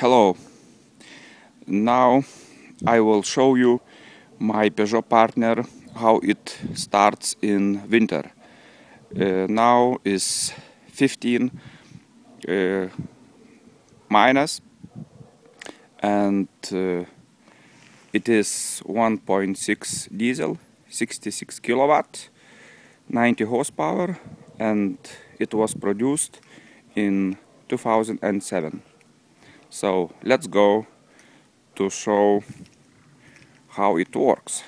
Hello. Now I will show you my Peugeot partner how it starts in winter. Now is 15 minus and it is 1.6 diesel, 66 kilowatt, 90 horsepower, and it was produced in 2007. So let's go to show how it works.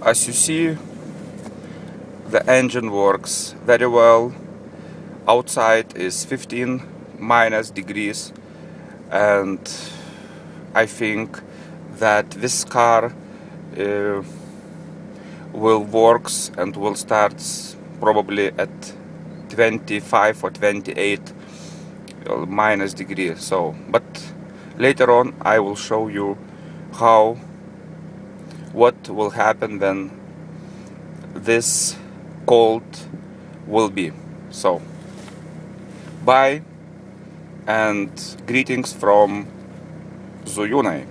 As you see, the engine works very well. Outside is 15 minus degrees, and I think that this car will works and will start probably at 25 or 28 minus degrees. So, but later on I will show you what will happen when this cold will be. So, bye and greetings from Zuyunai.